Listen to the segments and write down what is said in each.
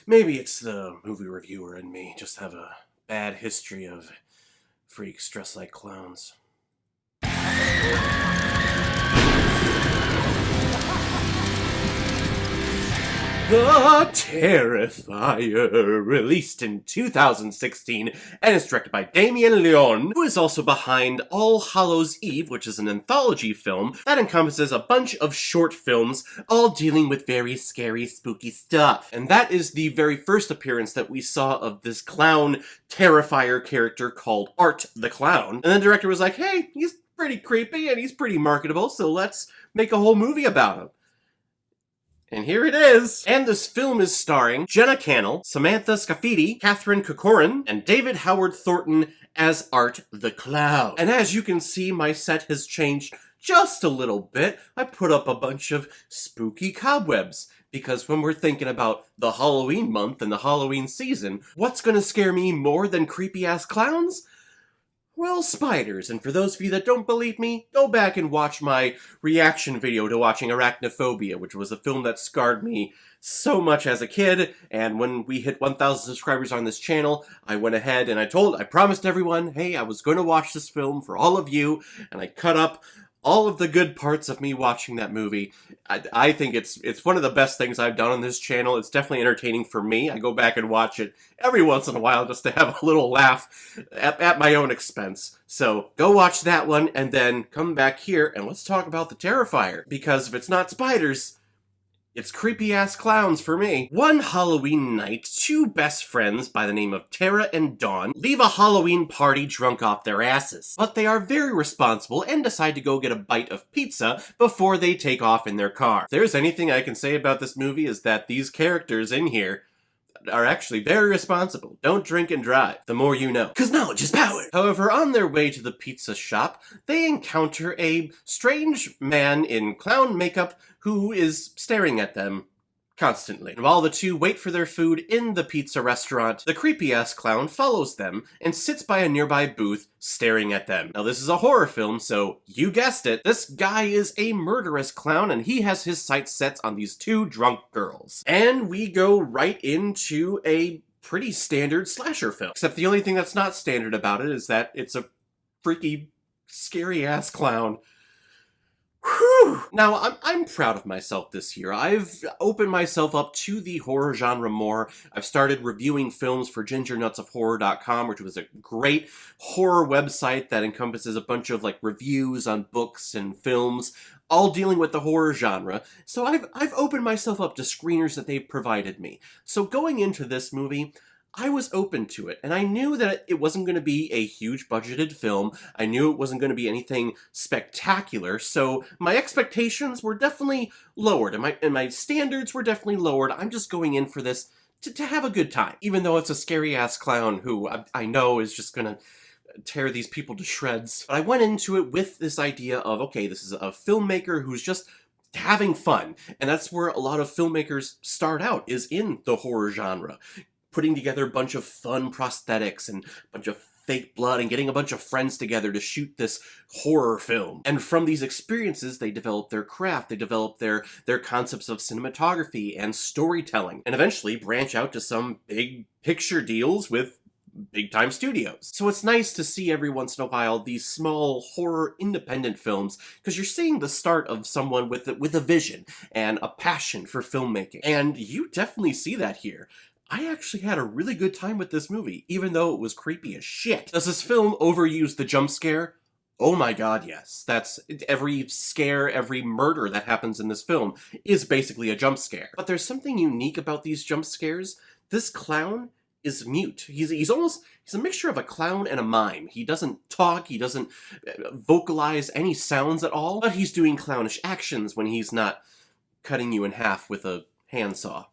Maybe it's the movie reviewer in me. Just have a bad history of freaks dressed like clowns. The Terrifier, released in 2016, and is directed by Damien Leone, who is also behind All Hallows Eve, which is an anthology film that encompasses a bunch of short films, all dealing with very scary, spooky stuff. And that is the very first appearance that we saw of this clown Terrifier character called Art the Clown. And the director was like, hey, he's pretty creepy and he's pretty marketable, so let's make a whole movie about him. And here it is! And this film is starring Jenna Cannell, Samantha Scafidi, Catherine Corcoran, and David Howard Thornton as Art the Clown. And as you can see, my set has changed just a little bit. I put up a bunch of spooky cobwebs. Because when we're thinking about the Halloween month and the Halloween season, what's gonna scare me more than creepy-ass clowns? Well, spiders, and for those of you that don't believe me, go back and watch my reaction video to watching Arachnophobia, which was a film that scarred me so much as a kid, and when we hit 1,000 subscribers on this channel, I went ahead and I promised everyone, hey, I was going to watch this film for all of you, and I cut up all of the good parts of me watching that movie. I think it's one of the best things I've done on this channel. It's definitely entertaining for me. I go back and watch it every once in a while just to have a little laugh at my own expense. So go watch that one and then come back here and let's talk about the Terrifier. Because if it's not spiders, it's creepy-ass clowns for me. One Halloween night, two best friends by the name of Tara and Dawn leave a Halloween party drunk off their asses. But they are very responsible and decide to go get a bite of pizza before they take off in their car. If there's anything I can say about this movie is that these characters in here are actually very responsible. Don't drink and drive. The more you know. 'Cause knowledge is power! However, on their way to the pizza shop, they encounter a strange man in clown makeup who is staring at them constantly. And while the two wait for their food in the pizza restaurant, the creepy-ass clown follows them and sits by a nearby booth staring at them. Now this is a horror film, so you guessed it, this guy is a murderous clown and he has his sights set on these two drunk girls. And we go right into a pretty standard slasher film. Except the only thing that's not standard about it is that it's a freaky, scary-ass clown. Whew. Now, I'm proud of myself this year. I've opened myself up to the horror genre more. I've started reviewing films for gingernutsofhorror.com, which was a great horror website that encompasses a bunch of reviews on books and films, all dealing with the horror genre. So I've opened myself up to screeners that they've provided me. So going into this movie, I was open to it, and I knew that it wasn't going to be a huge budgeted film. I knew it wasn't going to be anything spectacular, so my expectations were definitely lowered, and my standards were definitely lowered. I'm just going in for this to have a good time, even though it's a scary-ass clown who I know is just going to tear these people to shreds. But I went into it with this idea of, okay, this is a filmmaker who's just having fun, and that's where a lot of filmmakers start out, is in the horror genre. Putting together a bunch of fun prosthetics and a bunch of fake blood and getting a bunch of friends together to shoot this horror film. And from these experiences, they develop their craft, they develop their concepts of cinematography and storytelling, and eventually branch out to some big picture deals with big-time studios. So it's nice to see every once in a while these small horror independent films, because you're seeing the start of someone with a vision and a passion for filmmaking. And you definitely see that here. I actually had a really good time with this movie, even though it was creepy as shit. Does this film overuse the jump scare? Oh my god, yes. That's every scare, every murder that happens in this film is basically a jump scare. But there's something unique about these jump scares. This clown is mute. He's a mixture of a clown and a mime. He doesn't talk, he doesn't vocalize any sounds at all, but he's doing clownish actions when he's not cutting you in half with a handsaw.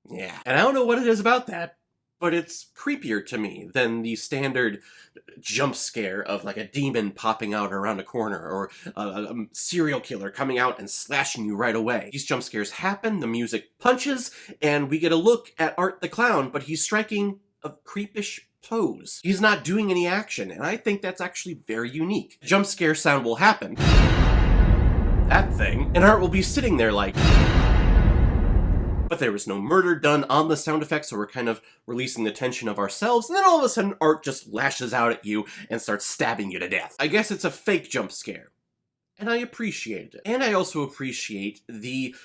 Yeah. And I don't know what it is about that, but it's creepier to me than the standard jump scare of a demon popping out around a corner or a serial killer coming out and slashing you right away. These jump scares happen, the music punches, and we get a look at Art the Clown, but he's striking a creepish pose. He's not doing any action, and I think that's actually very unique. The jump scare sound will happen, that thing, and Art will be sitting there like, but there was no murder done on the sound effects, so we're kind of releasing the tension of ourselves, and then all of a sudden Art just lashes out at you and starts stabbing you to death. I guess it's a fake jump scare. And I appreciated it. And I also appreciate the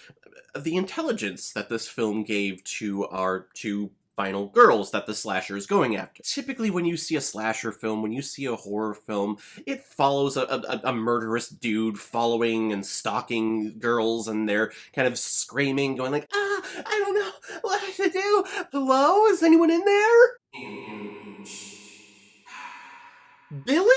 intelligence that this film gave to our two final girls that the slasher is going after. Typically when you see a slasher film, when you see a horror film, it follows a murderous dude following and stalking girls, and they're kind of screaming, going like, I don't know what to do. Hello? Is anyone in there? Billy?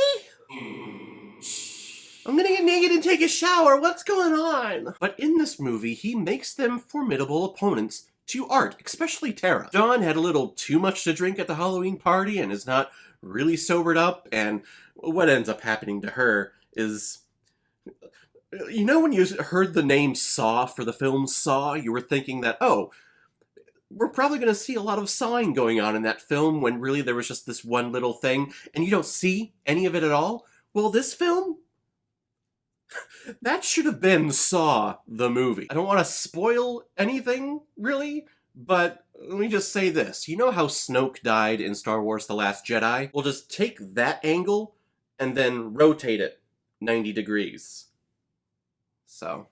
I'm gonna get naked and take a shower, what's going on? But in this movie, he makes them formidable opponents to Art, especially Tara. Dawn had a little too much to drink at the Halloween party and is not really sobered up, and what ends up happening to her is... You know when you heard the name Saw for the film Saw, you were thinking that, oh, we're probably going to see a lot of sawing going on in that film, when really there was just this one little thing, and you don't see any of it at all? Well, this film... that should have been Saw, the movie. I don't want to spoil anything, really, but let me just say this. You know how Snoke died in Star Wars The Last Jedi? We'll just take that angle and then rotate it 90 degrees. So...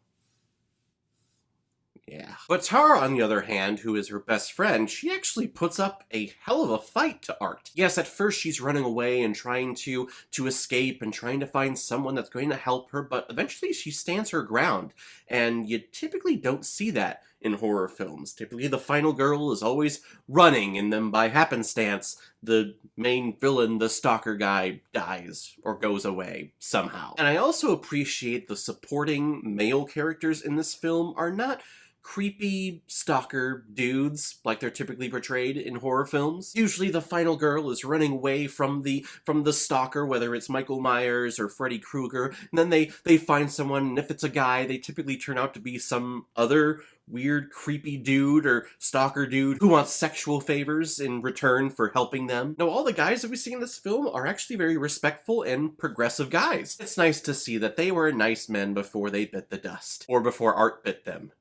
yeah. But Tara, on the other hand, who is her best friend, she actually puts up a hell of a fight to Art. Yes, at first she's running away and trying to escape and trying to find someone that's going to help her, but eventually she stands her ground. And you typically don't see that in horror films. Typically the final girl is always running, and then by happenstance, the main villain, the stalker guy, dies or goes away somehow. And I also appreciate the supporting male characters in this film are not creepy stalker dudes like they're typically portrayed in horror films. Usually the final girl is running away from the stalker, whether it's Michael Myers or Freddy Krueger, and then they find someone, and if it's a guy, they typically turn out to be some other weird creepy dude or stalker dude who wants sexual favors in return for helping them. Now, all the guys that we see in this film are actually very respectful and progressive guys. It's nice to see that they were nice men before they bit the dust, or before Art bit them.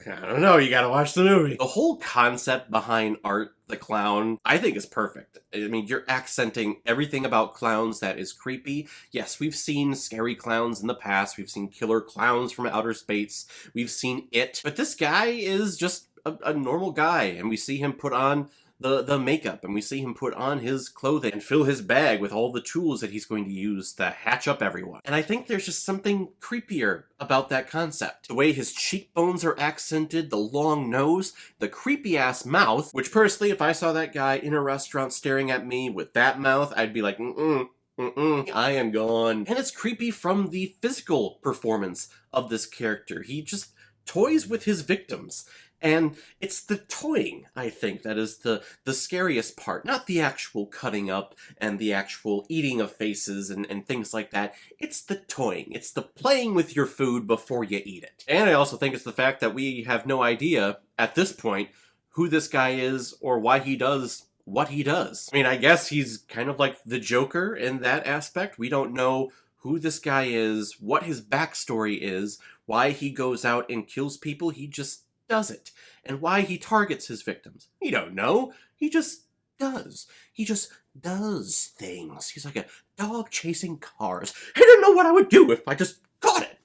I don't know, you gotta watch the movie. The whole concept behind Art the Clown, I think, is perfect. I mean, you're accenting everything about clowns that is creepy. Yes, we've seen scary clowns in the past. We've seen killer clowns from outer space. We've seen It. But this guy is just a normal guy, and we see him put on the makeup, and we see him put on his clothing and fill his bag with all the tools that he's going to use to hatch up everyone. And I think there's just something creepier about that concept. The way his cheekbones are accented, the long nose, the creepy-ass mouth, which personally, if I saw that guy in a restaurant staring at me with that mouth, I'd be like, I am gone. And it's creepy from the physical performance of this character. He just toys with his victims. And it's the toying, I think, that is the scariest part. Not the actual cutting up and the actual eating of faces and things like that. It's the toying. It's the playing with your food before you eat it. And I also think it's the fact that we have no idea, at this point, who this guy is or why he does what he does. I mean, I guess he's kind of like the Joker in that aspect. We don't know who this guy is, what his backstory is, why he goes out and kills people. He just does it, and why he targets his victims. You don't know. He just does. He just does things. He's like a dog chasing cars. I don't know what I would do if I just caught it.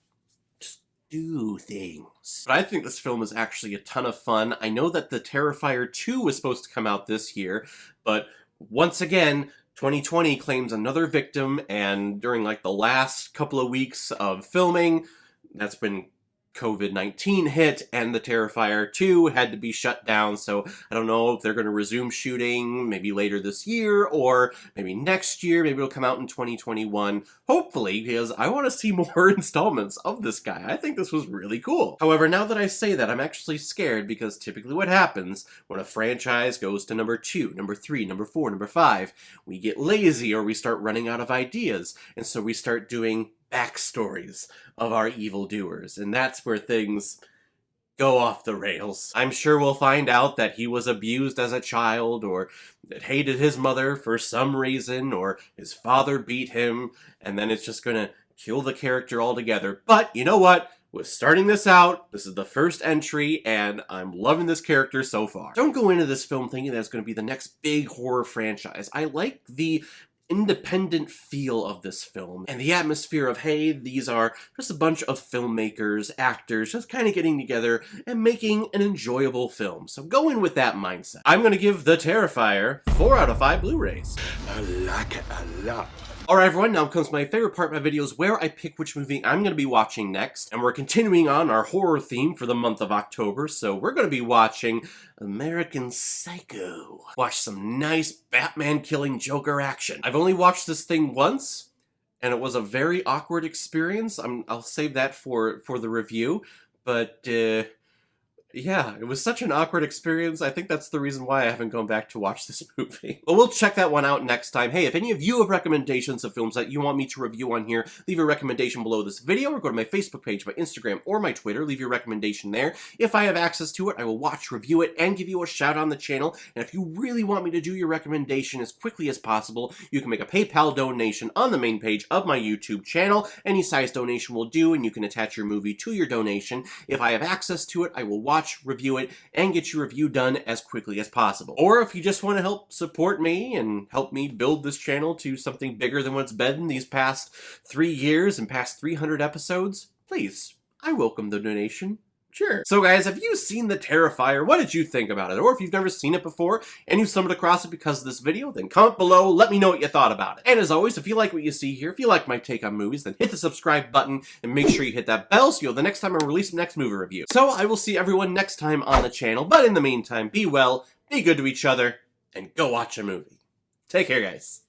Just do things. But I think this film is actually a ton of fun. I know that the Terrifier 2 was supposed to come out this year, but once again, 2020 claims another victim, and during like the last couple of weeks of filming, that's when COVID-19 hit, and the Terrifier 2 had to be shut down, so I don't know if they're going to resume shooting maybe later this year, or maybe next year. Maybe it'll come out in 2021, hopefully, because I want to see more installments of this guy. I think this was really cool. However, now that I say that, I'm actually scared, because typically what happens when a franchise goes to number 2, number 3, number 4, number 5, we get lazy, or we start running out of ideas, and so we start doing backstories of our evildoers, and that's where things go off the rails. I'm sure we'll find out that he was abused as a child, or that hated his mother for some reason, or his father beat him, and then it's just gonna kill the character altogether. But you know what? was starting this out. This is the first entry, and I'm loving this character so far. Don't go into this film thinking that it's going to be the next big horror franchise. I like the independent feel of this film and the atmosphere of, hey, these are just a bunch of filmmakers, actors, just kind of getting together and making an enjoyable film. So go in with that mindset. I'm going to give The Terrifier 4 out of 5 Blu-rays. I like it a lot. Alright everyone, now comes my favorite part of my videos where I pick which movie I'm going to be watching next. And we're continuing on our horror theme for the month of October, so we're going to be watching American Psycho. Watch some nice Batman killing Joker action. I've only watched this thing once, and it was a very awkward experience. I'll save that for the review, but yeah, it was such an awkward experience. I think that's the reason why I haven't gone back to watch this movie. But we'll check that one out next time. Hey, if any of you have recommendations of films that you want me to review on here, leave a recommendation below this video, or go to my Facebook page, my Instagram, or my Twitter. Leave your recommendation there. If I have access to it, I will watch, review it, and give you a shout on the channel. And if you really want me to do your recommendation as quickly as possible, you can make a PayPal donation on the main page of my YouTube channel. Any size donation will do, and you can attach your movie to your donation. If I have access to it, I will watch, review it, and get your review done as quickly as possible. Or if you just want to help support me and help me build this channel to something bigger than what's been these past 3 years and past 300 episodes, please, I welcome the donation. Sure. So guys, have you seen The Terrifier? What did you think about it? Or if you've never seen it before and you stumbled across it because of this video, then comment below, let me know what you thought about it. And as always, if you like what you see here, if you like my take on movies, then hit the subscribe button and make sure you hit that bell so you'll the next time I release the next movie review. So I will see everyone next time on the channel, but in the meantime, be well, be good to each other, and go watch a movie. Take care, guys.